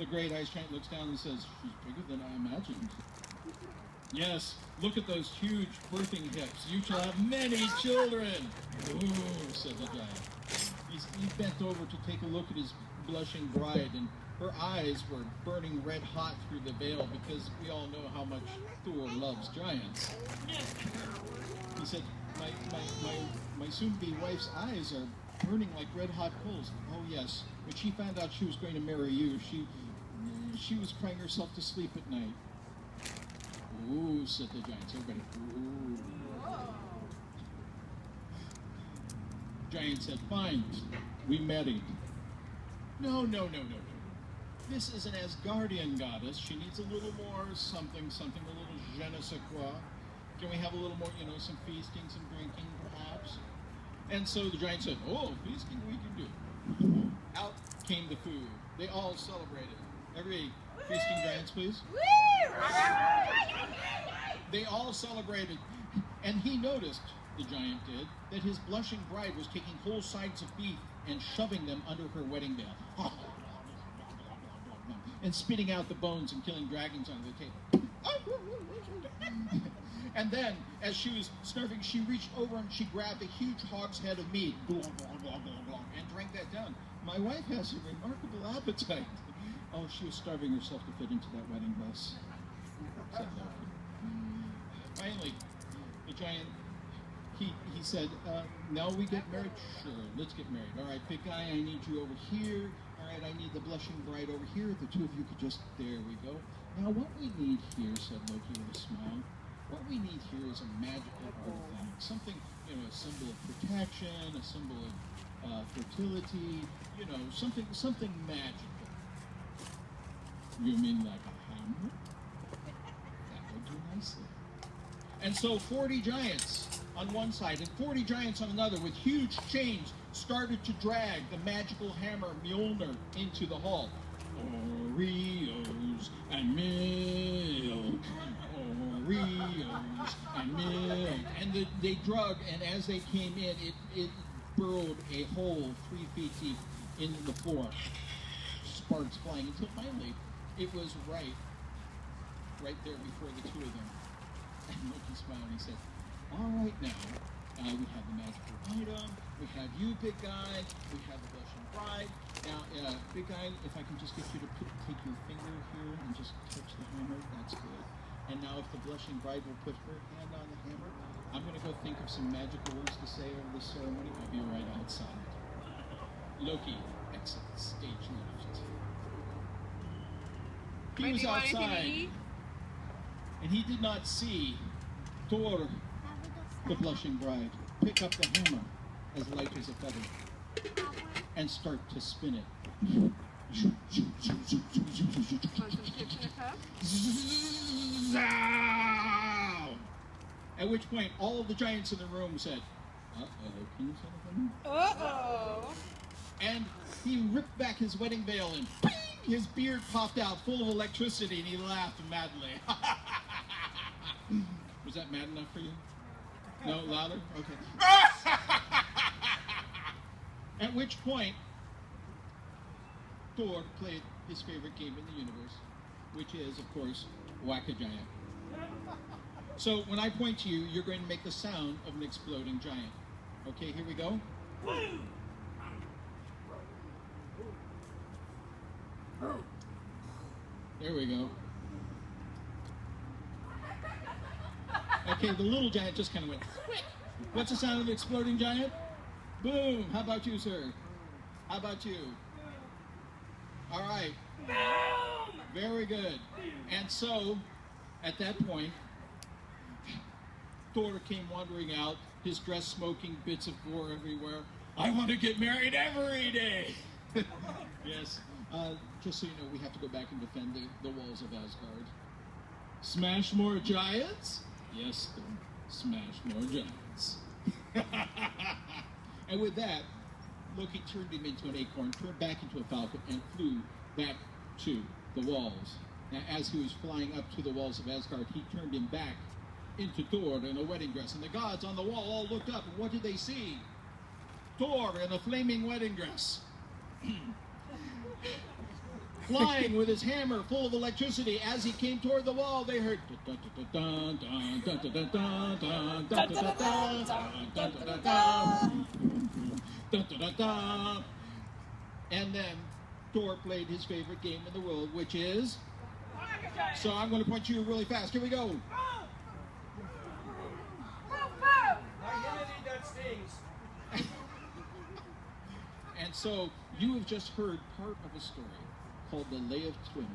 The great ice giant looks down and says, she's bigger than I imagined. Yes, look at those huge birthing hips. You shall have many children. Ooh, said the giant. He bent over to take a look at his blushing bride, and her eyes were burning red hot through the veil because we all know how much Thor loves giants. He said, my soon-to-be wife's eyes are burning like red hot coals. Oh yes, when she found out she was going to marry you, she was crying herself to sleep at night. Ooh, said the giants. Everybody, ooh. Giant said, fine, we married. No. This is an Asgardian goddess. She needs a little more something, a little je ne sais quoi. Can we have a little more, some feasting, some drinking, perhaps? And so the giant said, oh, feasting we can do. Out came the food. They all celebrated. Every feasting giants, please. They all celebrated. And he noticed, the giant did, that his blushing bride was taking whole sides of beef and shoving them under her wedding veil. And spitting out the bones and killing dragons under the table. And then, as she was snarfing, she reached over and she grabbed a huge hog's head of meat, and drank that down. My wife has a remarkable appetite. Oh, she was starving herself to fit into that wedding dress, said Loki. Finally, the giant, he said, now we get married? Sure, let's get married. All right, big guy, I need you over here. All right, I need the blushing bride over here. The two of you could just, there we go. Now what we need here, said Loki with a smile, what we need here is a magical artifact. Something, a symbol of protection, a symbol of fertility, something magical. You mean like a hammer? That would do nicely. And so 40 giants on one side and 40 giants on another with huge chains started to drag the magical hammer Mjolnir into the hall. Oreos and milk, Oreos and milk. And they drug, and as they came in, it burrowed a hole 3 feet deep into the floor. Sparks flying until finally it was right there before the two of them. And Loki smiled and he said, all right now, we have the magical item, we have you, big guy, we have the blushing bride. Now, big guy, if I can just get you to take your finger here and just touch the hammer, that's good. And now if the blushing bride will put her hand on the hammer, I'm going to go think of some magical words to say over the ceremony. I'll be right outside. Loki exits stage left. He was outside, and he did not see Thor, the blushing bride, pick up the hammer as light as a feather and start to spin it. At which point all of the giants in the room said, uh-oh, can you say something? Uh-oh. And he ripped back his wedding veil and bing, his beard popped out full of electricity and he laughed madly. Was that mad enough for you? No, louder? Okay. At which point, Thor played his favorite game in the universe, which is, of course, Whack-A-Giant. So when I point to you, you're going to make the sound of an exploding giant. Okay, here we go. There we go. Okay, the little giant just kind of went. What's the sound of an exploding giant? Boom! How about you, sir? How about you? All right. Boom! Very good. And so, at that point, Thor came wandering out, his dress smoking, bits of gore everywhere. I want to get married every day! Yes. Just so you know, we have to go back and defend the walls of Asgard. Smash more giants? Yes, Thor. Smash more giants. And with that, Loki turned him into an acorn, turned back into a falcon, and flew back to the walls. Now, as he was flying up to the walls of Asgard, he turned him back into Thor in a wedding dress. And the gods on the wall all looked up, and what did they see? Thor in a flaming wedding dress. flying with his hammer full of electricity. As he came toward the wall, they heard and then Thor played his favorite game in the world, which is... So I'm going to point you really fast. Here we go. And so you have just heard part of a story called The Lay of Twin.